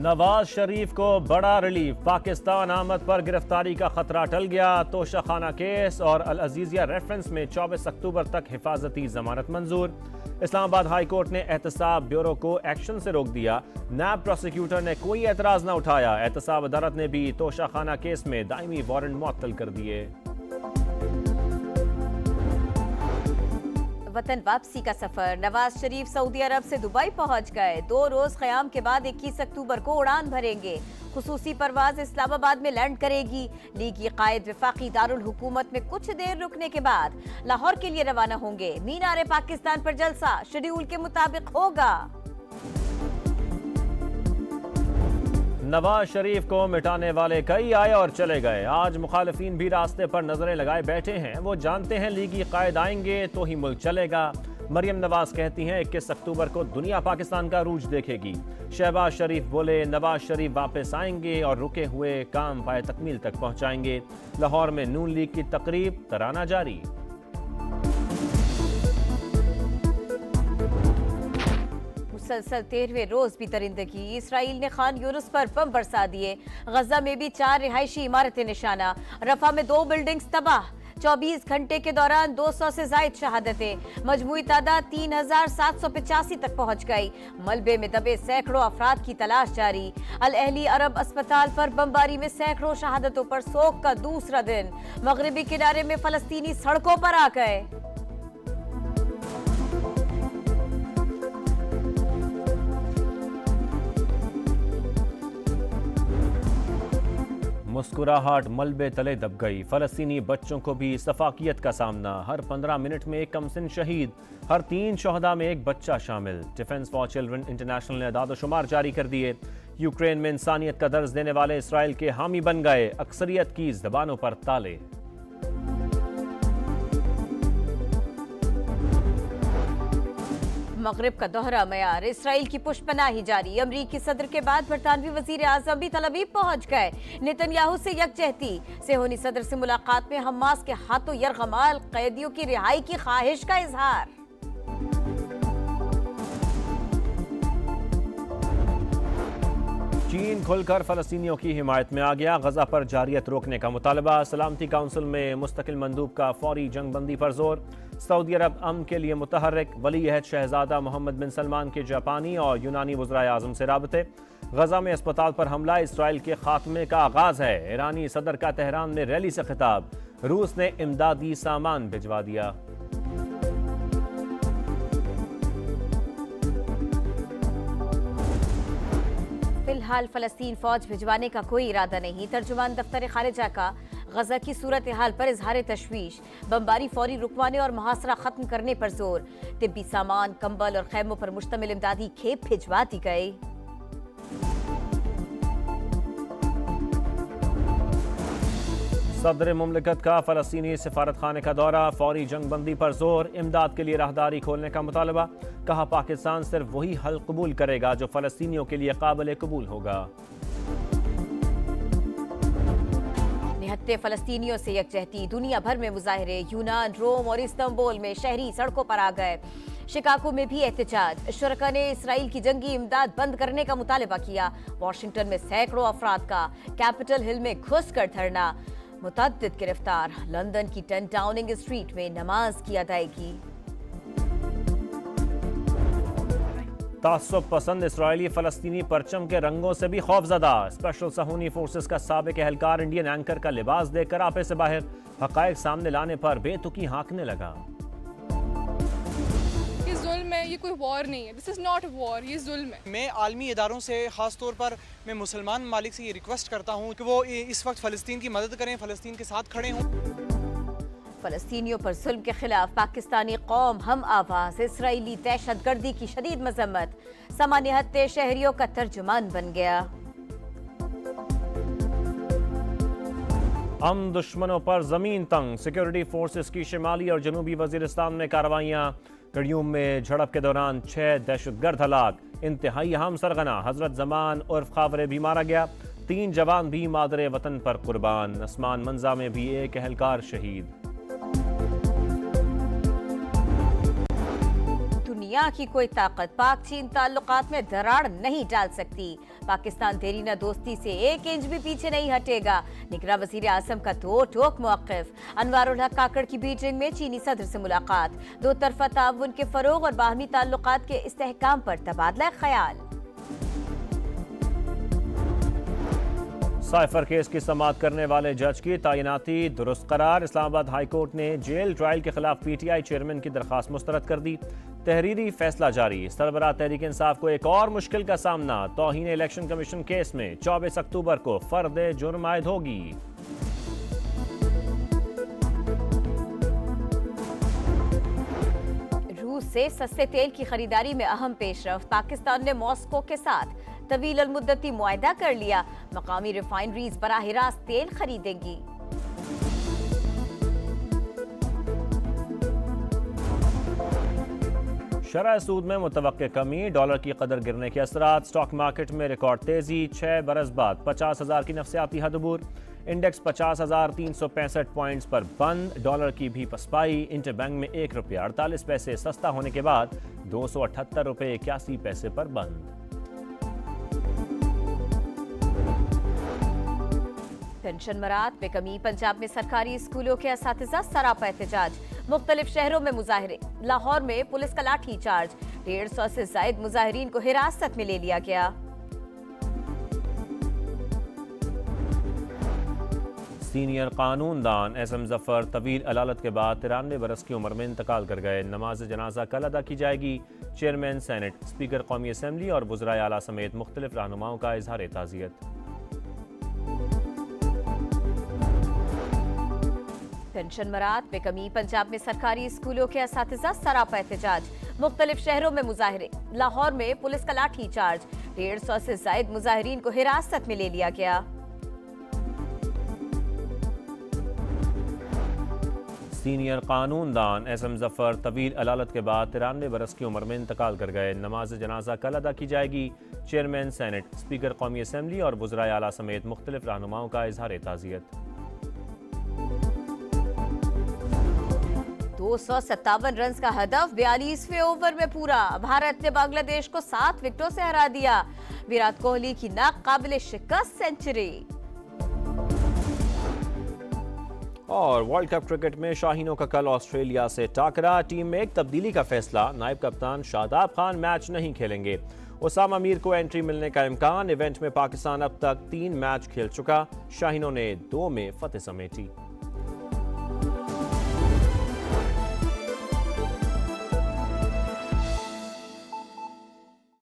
नवाज शरीफ को बड़ा रिलीफ, पाकिस्तान आमद पर गिरफ्तारी का खतरा टल गया। तोशाखाना केस और अल अजीजिया रेफरेंस में 24 अक्टूबर तक हिफाजती जमानत मंजूर। इस्लामाबाद हाई कोर्ट ने एहतसाब ब्यूरो को एक्शन से रोक दिया। नैब प्रोसिक्यूटर ने कोई एतराज न उठाया। एहतसाब अदालत ने भी तोशाखाना केस में दायमी वारंट मुअत्तल कर दिए। वतन वापसी का सफर, नवाज शरीफ सऊदी अरब से दुबई पहुंच गए। 2 रोज क़याम के बाद 21 अक्टूबर को उड़ान भरेंगे। खुसूसी परवाज इस्लामाबाद में लैंड करेगी। लीगी कायद वफाकी दारुल हुकूमत में कुछ देर रुकने के बाद लाहौर के लिए रवाना होंगे। मीनार पाकिस्तान पर जलसा शेड्यूल के मुताबिक होगा। नवाज शरीफ को मिटाने वाले कई आए और चले गए। आज मुखालिफिन भी रास्ते पर नजरें लगाए बैठे हैं। वो जानते हैं लीगी कायद आएंगे तो ही मुल्क चलेगा। मरियम नवाज कहती हैं 21 अक्टूबर को दुनिया पाकिस्तान का रूज देखेगी। शहबाज शरीफ बोले नवाज शरीफ वापस आएंगे और रुके हुए काम पाए तकमील तक पहुंचाएंगे। लाहौर में नून लीग की तकरीब, तराना जारी। मुसलसल 13वें रोज भी दरिंदगी। इसराइल ने खान यूनुस पर बम बरसा दिए। गजा में भी 4 रिहायशी इमारतें निशाना। रफा में 2 बिल्डिंग्स तबाह। 24 घंटे के दौरान 200 से जायद शहादतें। मजमूई तादाद 3785 तक पहुंच गई। मलबे में दबे सैकड़ों अफराद की तलाश जारी। अल अहली अरब अस्पताल पर बमबारी में सैकड़ों शहादतों पर सोग का दूसरा दिन। मगरबी किनारे में फलस्तीनी सड़कों पर आ गए। मुस्कुराहट मलबे तले दब गई। फलस्तीनी बच्चों को भी सफाकियत का सामना। हर 15 मिनट में एक कमसिन शहीद, हर 3 शहदा में एक बच्चा शामिल। डिफेंस फॉर चिल्ड्रन इंटरनेशनल ने आदाद-ओ-शुमार जारी कर दिए। यूक्रेन में इंसानियत का दर्ज देने वाले इसराइल के हामी बन गए। अक्सरियत की ज़बानों पर ताले। मगरिब का दोहरा मयार, इसराइल की पुष्पनाही जारी। अमरीकी सदर के बाद बरतानवी वजीर आजम भी तल अवीव पहुंच गए। नेतन्याहू से यकजहती। सेहोनी सदर से मुलाकात में हमास के हाथों यरगमाल कैदियों की रिहाई की ख्वाहिश का इजहार। चीन खुलकर फलस्तीनियों की हिमायत में आ गया। गजा पर जारियत रोकने का मुतालबा। सलामती काउंसिल में मुस्तकिल मंदूब का फौरी जंगबंदी पर जोर। सऊदी अरब अमन के लिए मुतहर्रिक। वली अहद शहजादा मोहम्मद बिन सलमान के जापानी और यूनानी वज़राए आज़म से राबते। गजा में अस्पताल पर हमला इसराइल के खात्मे का आगाज है। ईरानी सदर का तेहरान में रैली से खिताब। रूस ने इमदादी सामान भिजवा दिया। फिलहाल फलस्तीन फौज भिजवाने का कोई इरादा नहीं। तर्जुमान दफ्तर खारिजा का गजा की सूरत हाल पर इजहार तशवीश। बमबारी फौरी रुकवाने और मुहासरा खत्म करने पर जोर। तिब्बी सामान, कंबल और खैमों पर मुश्तमिल इमदादी खेप भिजवा दी गई। सदर मुमलिकत का फलस्तीनी सिफारत खाने का दौरा। फौरी जंगबंदी पर जोर। इमदाद के लिए राहदारी खोलने का मुतालबा। कहा पाकिस्तान सिर्फ वही हल कबूल करेगा जो फलस्तीनियों के लिए काबिल कबूल होगा। निहत्ते फलस्तीनियों से यकजहती। दुनिया भर में मुजाहरे। यूनान, रोम और इस्तांबुल में शहरी सड़कों पर आ गए। शिकागो में भी एहतजाज। शुरका ने इसराइल की जंगी इमदाद बंद करने का मुतालबा किया। वॉशिंगटन में सैकड़ों अफराद का कैपिटल हिल में घुसकर धरना। मुतअद्दिद गिरफ्तार। लंदन की 10 डाउनिंग स्ट्रीट में नमाज की अदायगी। तासुब पसंद इसराइली फलस्तीनी परचम के रंगों से भी खौफजदा। स्पेशल सहूनी फोर्सेस का साबिक एहलकार इंडियन एंकर का लिबास देखकर आपे से बाहर। हकायक सामने लाने पर बेतुकी हाँकने लगा। ये जुल्म है, ये कोई वॉर नहीं है। दिस इज नॉट वॉर, ये जुल्म है। मैं आलमी इदारों से ख़ास तौर पर मैं मुसलमान ममालिक से ये रिक्वेस्ट करता हूँ कि वो इस वक्त फ़लस्तीन की मदद करें, फ़लस्तीन के साथ खड़े हों। फलस्तीनियों पर जुल्म के खिलाफ पाकिस्तानी कौम हम आवाज। इसराइली दहशतगर्दी की शदीद मजम्मत। समा निहत्ते शहरियों का तर्जुमान बन गया। हम दुश्मनों पर जमीन तंग। सिक्योरिटी फोर्सेस की शिमाली और जनूबी वजीरिस्तान में कार्रवाइयाँ। कड़ियूम में झड़प के दौरान 6 दहशतगर्द हलाक। इंतहाई अहम सरगना हजरत जमान उर्फ खावरे भी मारा गया। 3 जवान भी मादरे वतन पर कुर्बान। असमान मंजा में भी एक एहलकार शहीद। दुनिया की कोई ताकत पाक चीन ताल्लुकात में दरार नहीं डाल सकती। पाकिस्तान देरीना दोस्ती से 1 इंच भी पीछे नहीं हटेगा। निगरान वजीर आजम का दो टोक मौक़िफ़। अनवारुल हक काकड़ की बीजिंग में चीनी सदर से मुलाकात। दो तरफा ताउन के फरोग और बाहमी ताल्लुकात के इस्तेहकाम पर तबादला ख्याल। साइफर केस की समाअत करने वाले जज की तैनाती दुरुस्त करार। इस्लामाबाद हाई कोर्ट ने जेल ट्रायल के खिलाफ पीटीआई चेयरमैन की दरख्वास्त मुस्तरद कर दी। तहरीरी फैसला जारी। सरबराह तहरीक इंसाफ को एक और मुश्किल का सामना। तौहीन इलेक्शन कमीशन केस में 24 अक्टूबर को फर्द जुर्म आयद होगी। रूस से सस्ते तेल की खरीदारी में अहम पेशरफ। पाकिस्तान ने मॉस्को के साथ तवील अल मुद्दती मुआहदा कर लिया। मकामी रिफाइनरीज बराह रास्त तेल खरीदेंगी। शरह सूद में मुतवक्के कमी। डॉलर की कदर गिरने के असरात। स्टॉक मार्केट में रिकॉर्ड तेजी। 6 बरस बाद 50,000 की नफसियाती हद अबूर। इंडेक्स 50,365 पॉइंट्स पर बंद। डॉलर की भी पसपाई। इंटरबैंक में 1 रुपया 48 पैसे सस्ता होने के बाद 278 रुपये 81 पैसे पर बंद। पेंशन मरात में कमी। पंजाब में सरकारी स्कूलों के असातिज़ा सरापा एहतजाज। मुख्तलिफ शहरों में मुजाहरे। लाहौर में पुलिस का लाठी चार्ज। 150 से जायद मुजाहिरीन को हिरासत में ले लिया गया। सीनियर कानूनदान एसएम जफर तवील अदालत के बाद 93 बरस की उम्र में इंतकाल कर गए। नमाज जनाजा कल अदा की जाएगी। चेयरमैन सेनेट, स्पीकर कौमी असम्बली और वज़राए आला समेत मुख्तलिफ रहनुमाओं का इजहार ताज़ियत। पेंशन मरात में कमी। पंजाब में सरकारी स्कूलों के असातिज़ा सरापा एहतजाज। मुख्तलिफ शहरों में मुजाहरे। लाहौर में पुलिस का लाठी चार्ज। 150 से जायद मुजाहिरीन को हिरासत में ले लिया गया। सीनियर कानूनदान एसएम जफर तवील अदालत के बाद 93 बरस की उम्र में इंतकाल कर गए। नमाज जनाजा कल अदा की जाएगी। चेयरमैन सेनेट, स्पीकर कौमी असम्बली और वज़राए आला समेत मुख्तलिफ रहनुमाओं का इजहार ताज़ियत। 257 रन का हदफ 42वें ओवर में पूरा। भारत ने बांग्लादेश को 7 विकेटों से हरा दिया। विराट कोहली की नाकाबिले शिकस्त सेंचुरी। और वर्ल्ड कप क्रिकेट में शाहीनों का कल ऑस्ट्रेलिया से टाकरा। टीम में एक तब्दीली का फैसला। नायब कप्तान शादाब खान मैच नहीं खेलेंगे। उसामा मीर को एंट्री मिलने का इम्कान। इवेंट में पाकिस्तान अब तक 3 मैच खेल चुका। शाहीनों ने 2 में फतेह समेटी।